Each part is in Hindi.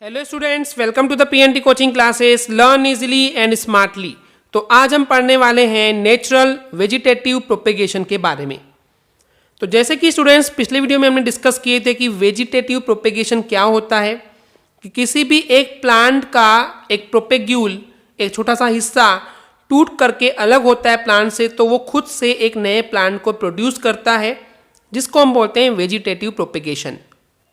Hello students, welcome to the PNT coaching classes learn easily and smartly. तो आज हम पढ़ने वाले हैं नेचुरल वेजिटेटिव प्रोपेगेशन के बारे में। तो जैसे कि स्टूडेंट्स पिछले वीडियो में हमने डिस्कस किए थे कि वेजिटेटिव प्रोपेगेशन क्या होता है, कि किसी भी एक प्लांट का एक प्रोपेग्यूल, एक छोटा सा हिस्सा टूट करके अलग होता है प्लांट से, तो वो खुद से एक नए प्लांट को प्रोड्यूस करता है, जिसको हम बोलते हैं वेजिटेटिव प्रोपेगेशन।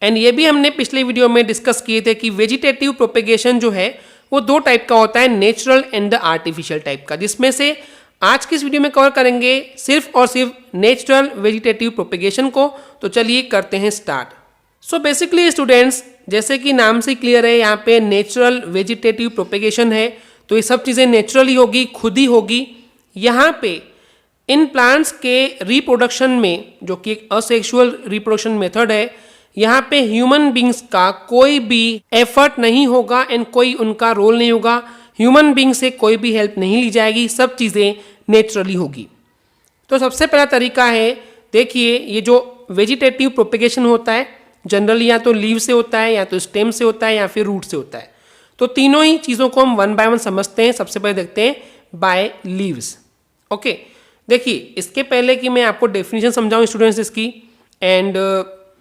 एंड ये भी हमने पिछले वीडियो में डिस्कस किए थे कि वेजिटेटिव प्रोपेगेशन जो है वो दो टाइप का होता है, natural and the artificial type का, जिसमें से आज की इस वीडियो में कवर करेंगे सिर्फ और सिर्फ नेचुरल वेजिटेटिव प्रोपेगेशन को। तो चलिए करते हैं स्टार्ट। सो बेसिकली स्टूडेंट्स, जैसे कि नाम से क्लियर है, यहाँ पे नेचुरल वेजिटेटिव प्रोपेगेशन है, तो ये सब चीज़ें नेचुरली होगी, खुद ही होगी। यहाँ पे इन प्लांट्स के रिप्रोडक्शन में, जो कि एक असेक्सुअल रिप्रोडक्शन मेथड है, यहाँ पे ह्यूमन बींग्स का कोई भी एफर्ट नहीं होगा एंड कोई उनका रोल नहीं होगा। ह्यूमन बींग से कोई भी हेल्प नहीं ली जाएगी, सब चीज़ें नेचुरली होगी। तो सबसे पहला तरीका है, देखिए ये जो वेजिटेटिव प्रोपेगेशन होता है जनरली या तो लीव से होता है, या तो स्टेम से होता है, या फिर रूट से होता है। तो तीनों ही चीज़ों को हम वन बाय वन समझते हैं। सबसे पहले देखते हैं बाय लीव्स। ओके, देखिए इसके पहले कि मैं आपको डेफिनेशन समझाऊं स्टूडेंट्स इसकी एंड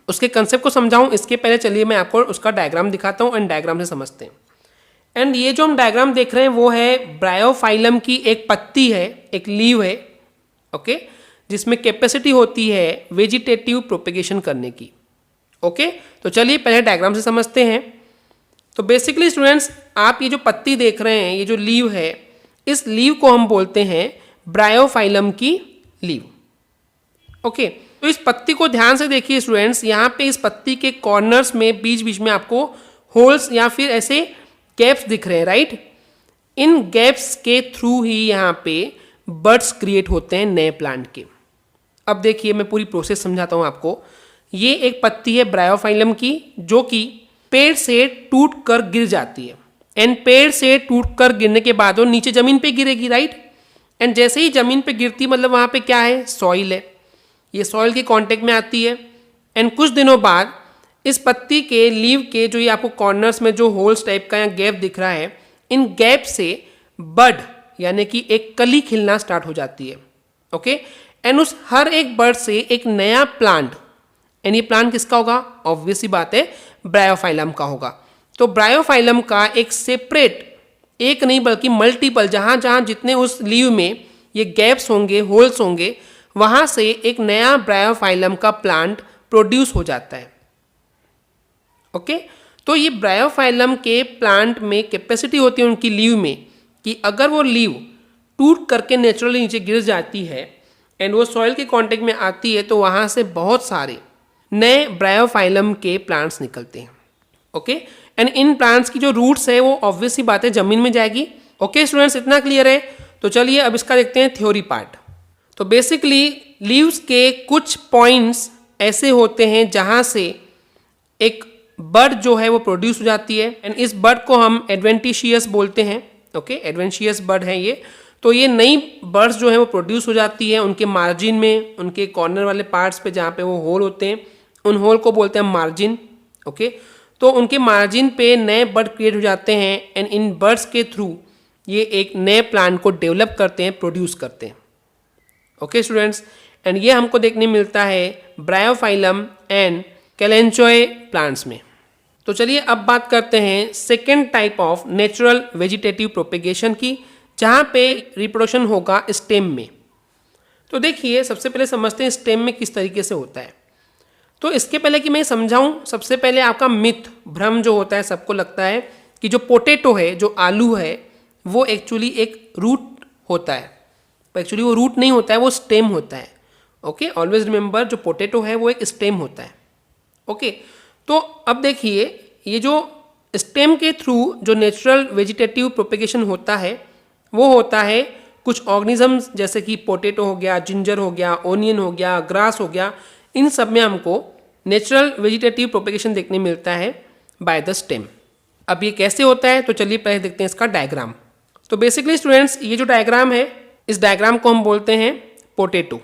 उसके कंसेप्ट को समझाऊं, इसके पहले चलिए मैं आपको उसका डायग्राम दिखाता हूं एंड डायग्राम से समझते हैं। एंड ये जो हम डायग्राम देख रहे हैं वो है ब्रायोफाइलम की एक पत्ती है, एक लीव है, ओके, जिसमें कैपेसिटी होती है वेजिटेटिव प्रोपेगेशन करने की। ओके, तो चलिए पहले डायग्राम से समझते हैं। तो बेसिकली स्टूडेंट्स, आप ये जो पत्ती देख रहे हैं, ये जो लीव है, इस लीव को हम बोलते हैं ब्रायोफाइलम की लीव। ओके, तो इस पत्ती को ध्यान से देखिए स्टूडेंट्स, यहाँ पे इस पत्ती के कॉर्नर्स में बीच बीच में आपको होल्स या फिर ऐसे गैप्स दिख रहे हैं, राइट। इन गैप्स के थ्रू ही यहाँ पे बड्स क्रिएट होते हैं नए प्लांट के। अब देखिए मैं पूरी प्रोसेस समझाता हूँ आपको। ये एक पत्ती है ब्रायोफाइलम की, जो कि पेड़ से टूट कर गिर जाती है, एंड पेड़ से टूट कर गिरने के बाद वो नीचे जमीन पे गिरेगी, राइट। एंड जैसे ही जमीन पे गिरती, मतलब वहाँ पे क्या है, सॉइल है, ये सॉइल के कांटेक्ट में आती है। एंड कुछ दिनों बाद इस पत्ती के लीव के जो ये आपको कॉर्नर्स में जो होल्स टाइप का या गैप दिख रहा है, इन गैप से बड यानी कि एक कली खिलना स्टार्ट हो जाती है। ओके, एंड उस हर एक बड से एक नया प्लांट, एंड ये प्लांट किसका होगा, ऑब्वियस सी बात है ब्रायोफाइलम का होगा। तो ब्रायोफाइलम का एक सेपरेट, एक नहीं बल्कि मल्टीपल, जहाँ जहाँ जितने उस लीव में ये गैप्स होंगे, होल्स होंगे, वहाँ से एक नया ब्रायोफाइलम का प्लांट प्रोड्यूस हो जाता है। ओके, तो ये ब्रायोफाइलम के प्लांट में कैपेसिटी होती है उनकी लीव में, कि अगर वो लीव टूट करके नेचुरली नीचे गिर जाती है एंड वो सॉइल के कांटेक्ट में आती है, तो वहाँ से बहुत सारे नए ब्रायोफाइलम के प्लांट्स निकलते हैं। ओके, एंड इन प्लांट्स की जो रूट्स है वो ऑब्वियस सी बात है जमीन में जाएगी। ओके स्टूडेंट्स, इतना क्लियर है। तो चलिए अब इसका देखते हैं थ्योरी पार्ट। तो बेसिकली लीव्स के कुछ पॉइंट्स ऐसे होते हैं जहाँ से एक बड जो है वो प्रोड्यूस हो जाती है, एंड इस बड को हम एडवेंटिशियस बोलते हैं। ओके, एडवेंटिशियस बड है ये। तो ये नई बड्स जो है वो प्रोड्यूस हो जाती है उनके मार्जिन में, उनके कॉर्नर वाले पार्ट्स पे जहाँ पे वो होल होते हैं, उन होल को बोलते हैं मार्जिन। ओके, तो उनके मार्जिन पे नए बड क्रिएट हो जाते हैं, एंड इन बड्स के थ्रू ये एक नए प्लांट को डेवलप करते हैं, प्रोड्यूस करते हैं। ओके स्टूडेंट्स, एंड ये हमको देखने मिलता है ब्रायोफाइलम एंड कैलेंचोए प्लांट्स में। तो चलिए अब बात करते हैं second type of natural vegetative propagation की, जहाँ पे रिप्रोडक्शन होगा स्टेम में। तो देखिए सबसे पहले समझते हैं स्टेम में किस तरीके से होता है। तो इसके पहले कि मैं समझाऊं, सबसे पहले आपका मिथ, भ्रम जो होता है, सबको लगता है कि जो पोटैटो है, जो आलू है, वो एक्चुअली एक रूट होता है, पर एक्चुअली वो रूट नहीं होता है, वो स्टेम होता है। ओके, ऑलवेज रिमेंबर, जो पोटैटो है वो एक स्टेम होता है। ओके, तो अब देखिए ये जो स्टेम के थ्रू जो नेचुरल वेजिटेटिव प्रोपेगेशन होता है, वो होता है कुछ ऑर्गेनिजम्स, जैसे कि पोटैटो हो गया, जिंजर हो गया, ओनियन हो गया, ग्रास हो गया, इन सब में हमको नेचुरल वेजिटेटिव प्रोपेगेशन देखने मिलता है बाय द स्टेम। अब ये कैसे होता है, तो चलिए पहले देखते हैं इसका डायग्राम। तो बेसिकली स्टूडेंट्स, ये जो डायग्राम है, इस डायग्राम को हम बोलते हैं पोटैटो।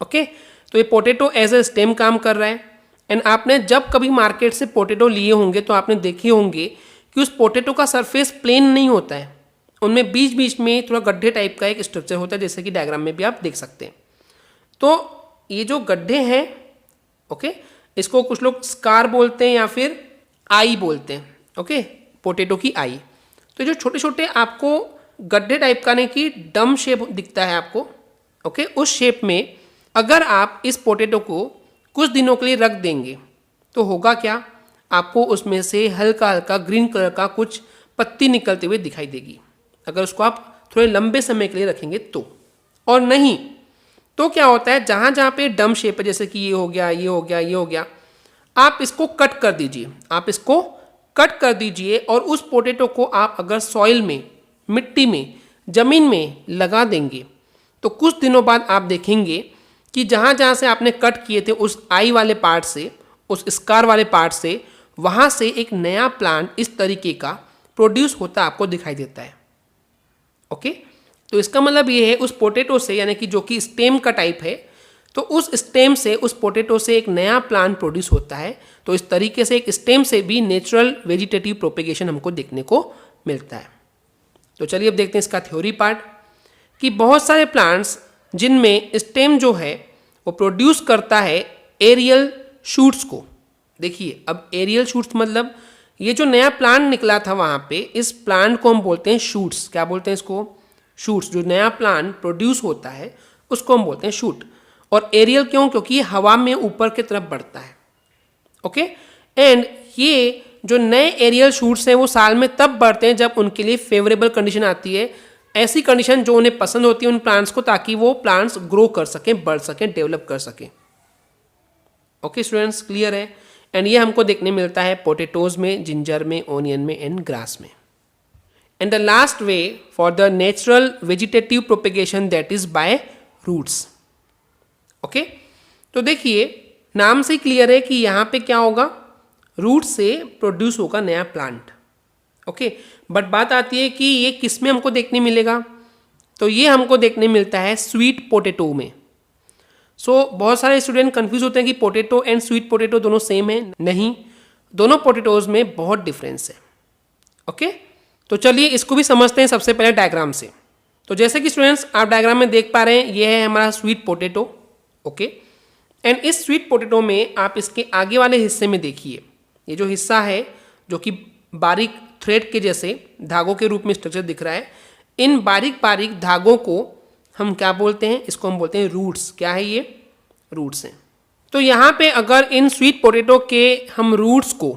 ओके, तो ये पोटैटो एज ए स्टेम काम कर रहा है। एंड आपने जब कभी मार्केट से पोटैटो लिए होंगे तो आपने देखे होंगे कि उस पोटैटो का सरफेस प्लेन नहीं होता है, उनमें बीच बीच में थोड़ा गड्ढे टाइप का एक स्ट्रक्चर होता है, जैसे कि डायग्राम में भी आप देख सकते हैं। तो ये जो गड्ढे हैं, ओके, इसको कुछ लोग स्कार बोलते हैं या फिर आई बोलते हैं, ओके, पोटैटो की आई। तो जो छोटे छोटे आपको गड्ढे टाइप का नहीं कि डम शेप दिखता है आपको, ओके, उस शेप में अगर आप इस पोटैटो को कुछ दिनों के लिए रख देंगे तो होगा क्या, आपको उसमें से हल्का हल्का ग्रीन कलर का कुछ पत्ती निकलते हुए दिखाई देगी, अगर उसको आप थोड़े लंबे समय के लिए रखेंगे तो। और नहीं तो क्या होता है, जहाँ जहाँ पे डम शेप है, जैसे कि ये हो गया, ये हो गया, ये हो गया, आप इसको कट कर दीजिए, आप इसको कट कर दीजिए और उस पोटैटो को आप अगर सॉइल में, मिट्टी में, ज़मीन में लगा देंगे तो कुछ दिनों बाद आप देखेंगे कि जहाँ जहाँ से आपने कट किए थे उस आई वाले पार्ट से, उस स्कार वाले पार्ट से, वहाँ से एक नया प्लांट इस तरीके का प्रोड्यूस होता आपको दिखाई देता है, ओके। तो इसका मतलब ये है उस पोटैटो से, यानी कि जो कि स्टेम का टाइप है, तो उस स्टेम से, उस पोटैटो से एक नया प्लांट प्रोड्यूस होता है। तो इस तरीके से एक स्टेम से भी नेचुरल वेजिटेटिव प्रोपेगेशन हमको देखने को मिलता है। तो चलिए अब देखते हैं इसका थ्योरी पार्ट, कि बहुत सारे प्लांट्स जिनमें स्टेम जो है वो प्रोड्यूस करता है एरियल शूट्स को। देखिए अब एरियल शूट्स मतलब ये जो नया प्लांट निकला था वहाँ पे, इस प्लांट को हम बोलते हैं शूट्स। क्या बोलते हैं इसको? शूट्स। जो नया प्लांट प्रोड्यूस होता है उसको हम बोलते हैं शूट। और एरियल क्यों? क्योंकि ये हवा में ऊपर की तरफ बढ़ता है, ओके। एंड ये जो नए एरियल शूट्स हैं वो साल में तब बढ़ते हैं जब उनके लिए फेवरेबल कंडीशन आती है, ऐसी कंडीशन जो उन्हें पसंद होती है उन प्लांट्स को, ताकि वो प्लांट्स ग्रो कर सकें, बढ़ सकें, डेवलप कर सकें। ओके स्टूडेंट्स, क्लियर है? एंड ये हमको देखने मिलता है पोटैटोज में, जिंजर में, ओनियन में एंड ग्रास में। And the last way for the natural vegetative propagation, that is by roots. Okay, तो देखिए नाम से क्लियर है कि यहाँ पे क्या होगा, रूट से प्रोड्यूस होगा नया प्लांट, ओके। बट बात आती है कि ये किस में हमको देखने मिलेगा, तो ये हमको देखने मिलता है स्वीट पोटैटो में। सो बहुत सारे स्टूडेंट कंफ्यूज होते हैं कि पोटैटो एंड स्वीट पोटैटो दोनों सेम है। नहीं, दोनों पोटैटोज में बहुत डिफरेंस है, ओके। तो चलिए इसको भी समझते हैं सबसे पहले डायग्राम से। तो जैसे कि स्टूडेंट्स आप डायग्राम में देख पा रहे हैं, ये है हमारा स्वीट पोटैटो, ओके। एंड इस स्वीट पोटैटो में आप इसके आगे वाले हिस्से में देखिए, ये जो हिस्सा है जो कि बारीक थ्रेड के जैसे धागों के रूप में स्ट्रक्चर दिख रहा है, इन बारीक बारीक धागों को हम क्या बोलते हैं? इसको हम बोलते हैं रूट्स। क्या है ये? रूट्स हैं। तो यहाँ पे अगर इन स्वीट पोटैटो के हम रूट्स को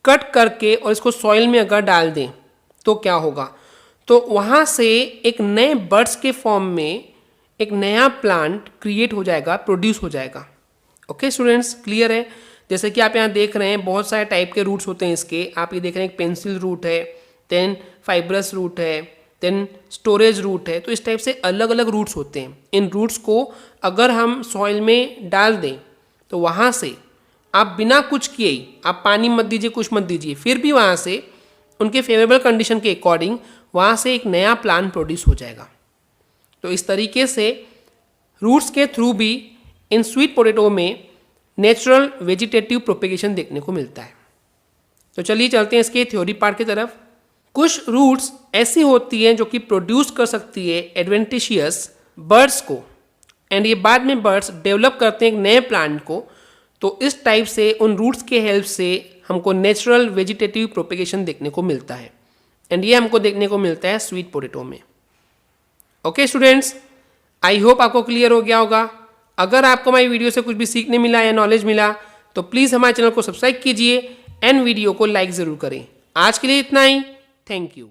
कट करके और इसको सॉइल में अगर डाल दें तो क्या होगा? तो वहाँ से एक नए बर्ड्स के फॉर्म में एक नया प्लांट क्रिएट हो जाएगा, प्रोड्यूस हो जाएगा। ओके स्टूडेंट्स, क्लियर है? जैसे कि आप यहाँ देख रहे हैं बहुत सारे टाइप के रूट्स होते हैं इसके। आप ये देख रहे हैं एक पेंसिल रूट है, देन फाइब्रस रूट है, देन स्टोरेज रूट है। तो इस टाइप से अलग अलग रूट्स होते हैं। इन रूट्स को अगर हम सॉइल में डाल दें तो वहाँ से आप बिना कुछ किए ही, आप पानी मत दीजिए, कुछ मत दीजिए, फिर भी वहाँ से उनके फेवरेबल कंडीशन के अकॉर्डिंग वहाँ से एक नया प्लांट प्रोड्यूस हो जाएगा। तो इस तरीके से रूट्स के थ्रू भी इन स्वीट पोटैटो में नेचुरल वेजिटेटिव प्रोपेगेशन देखने को मिलता है। तो चलिए चलते हैं इसके थ्योरी पार्ट की तरफ। कुछ रूट्स ऐसी होती हैं जो कि प्रोड्यूस कर सकती है एडवेंटिशियस बर्ड्स को, एंड ये बाद में बर्ड्स डेवलप करते हैं एक नए प्लांट को। तो इस टाइप से उन रूट्स के हेल्प से हमको नेचुरल वेजिटेटिव प्रोपेगेशन देखने को मिलता है, एंड ये हमको देखने को मिलता है स्वीट पोटैटो में। ओके स्टूडेंट्स, आई होप आपको क्लियर हो गया होगा। अगर आपको हमारी वीडियो से कुछ भी सीखने मिला या नॉलेज मिला तो प्लीज़ हमारे चैनल को सब्सक्राइब कीजिए एंड वीडियो को लाइक ज़रूर करें। आज के लिए इतना ही, थैंक यू।